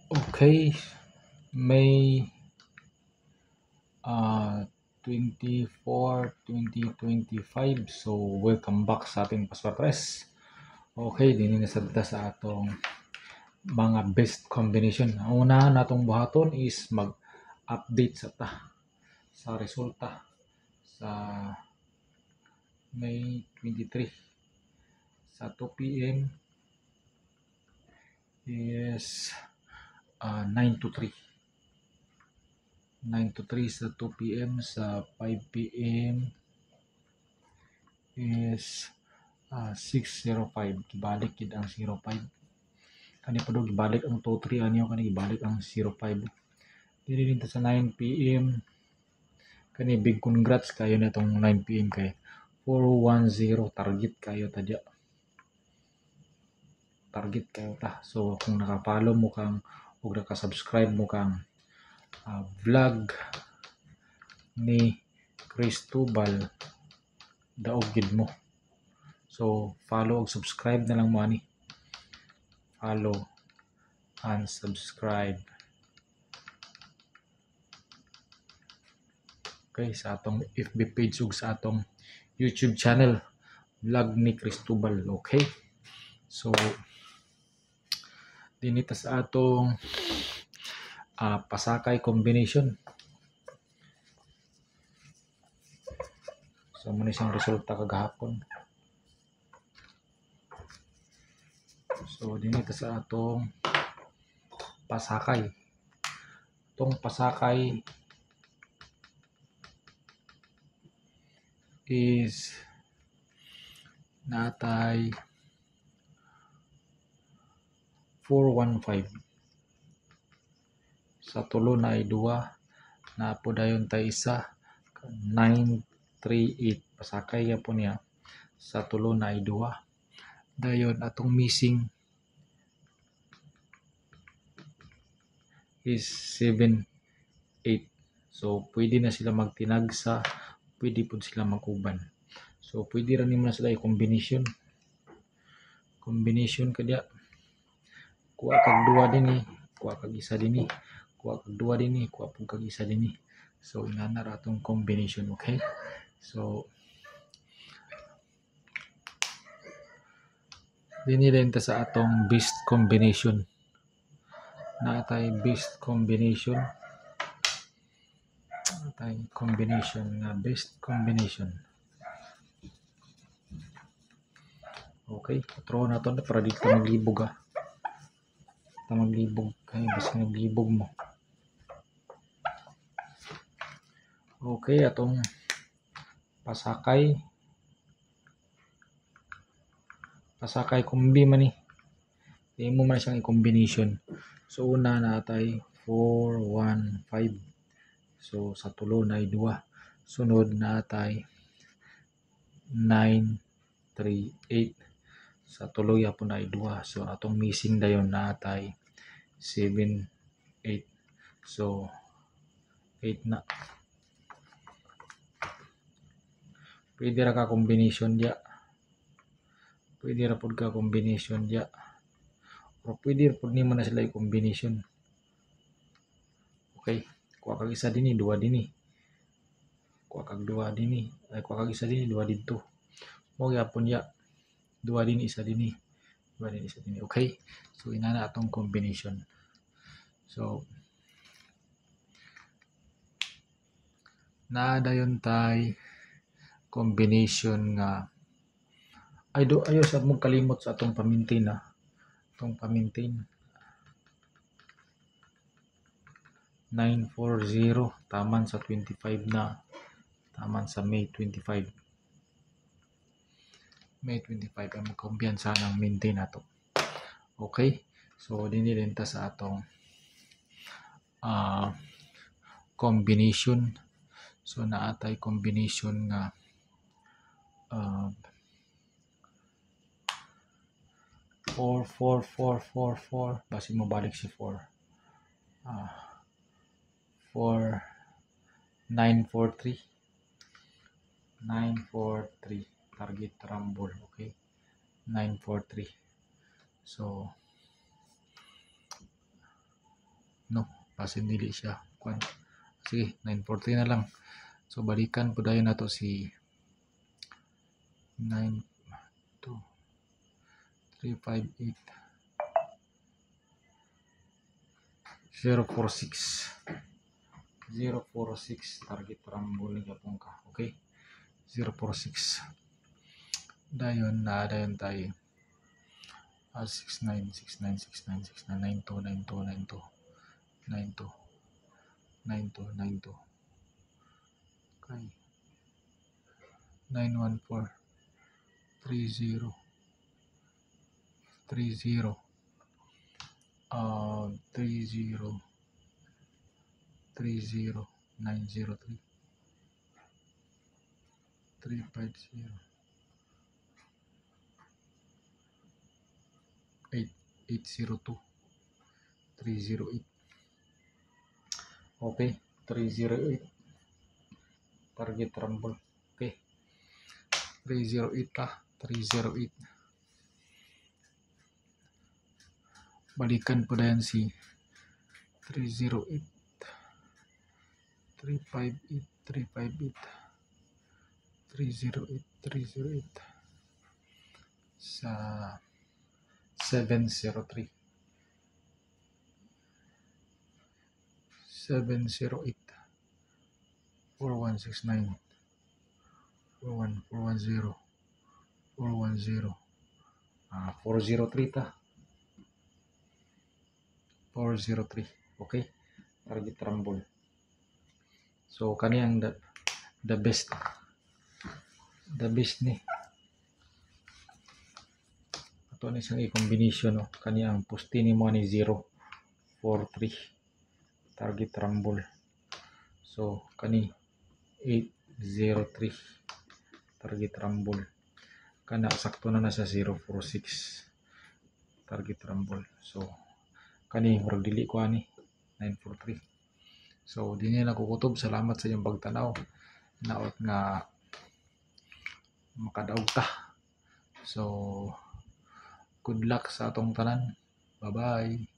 Okay, May 24, 2025. So, welcome back sa ating Paspatres. Okay, din nasabta sa atong mga best combination. Ang unahan natong buhaton is mag-update sa resulta sa May 23 sa 2 p.m. is 9 to 3. 9 to 3 sa 2 p.m. sa 5 p.m. is 6:05. Gibalik gid ang 05. Kani pa gibalik ang 23 anyo, kani gibalik ang 05. Dili dito sa 9 p.m. kani big congrats kayo na tong 9 p.m. kay 410 target kayo tadya. Target kayo ta. So kung naka-follow mo kang ug naka-subscribe mo kang vlog ni Cristobal, daog gid mo. So follow ug subscribe na lang mo ani. Follow and subscribe. Okay, sa atong FB page ug sa atong YouTube channel, vlog ni Cristobal. Okay? So dinita sa atong pasakay combination. So muna siyang resulta kagahapon. So dinita sa atong pasakay. Itong pasakay is natay 415. Sa tulo na ay 2, na po dayon tay isa 938. Pasakay ya po niya. Sa tulo na ay 2. Dayon atong missing is 7, 8. So pwede na sila magtinagsa, pwede po sila maguban. So pwede ra nimo na sila i-combination. Combination kadya. Kuha kag 2 dinhi, kuha kag isa dinhi, kuha kag 2 dinhi, kuha pug kag isa dinhi. So inana ra atong combination, okay? So dinhi din ta sa atong best combination. Natay best combination. Natay combination nga best combination. Okay, throw na to para dito maglibog ha. Maglibog kay basta naglibog mo. Okay, atong pasakay kumbi man ni. Imo man siyang i-combination. So una natay 415. So sa tulo na ay 2. Sunod natay 938. Sa tulo ya po na ay 2. So atong missing dayon natay 7, 8. So 8 na. Pwede ra ka combination dia. Pwede ra pud ka combination dia. O pwede pud nimo na sila i-combination. Okay, kuha kag isa dinhi, 2 dinhi. Kuha kag 2 dinhi, ay kuha kag isa dinhi, 2 didto. Mo gyapon dia. 2 dinhi, isa dinhi. 2 dinhi, isa dinhi. Okay? So inana atong combination. So naa dayon tay combination nga ayo sa mong kalimot sa atong pamintain na. Atong pamintain 940 taman sa 25 na. Taman sa May 25. May 25 ang kumpiyansa ng maintain nato. Okay? So dinhi din ta sa atong combination. So naatay combination nga 4 basi mo balik si 4 943 target rumble. Okay, 943. So no, basin dili siya kuan. Sige, 940 na lang. So balikan po dayon nato si 9 2 358 046 target rumble ni gapon ka. Okay, 046 dayon na dayon tayo 69 69 69 69 92 92 92 92 92 okay 914 30 30 30 30 903 350 802 308 okay 308 target rumble. Okay, 308 pa, 308 balikan po na yan si 308 358 358 308 sa 703 708 4169 410 410 403 ta 403 okay target rumble. So kani ang the best ni ato ni isang i-combination no, kani ang poste ni mo ni 043 target rumble. So kani 803 target rumble, kana sakto na sa 046 target rumble. So kani murag dili ko ani 943. So dinhi lang ko kutob. Salamat sa inyong pagtanaw. Naot nga makadaog ta. So good luck sa atong tanan. Bye bye.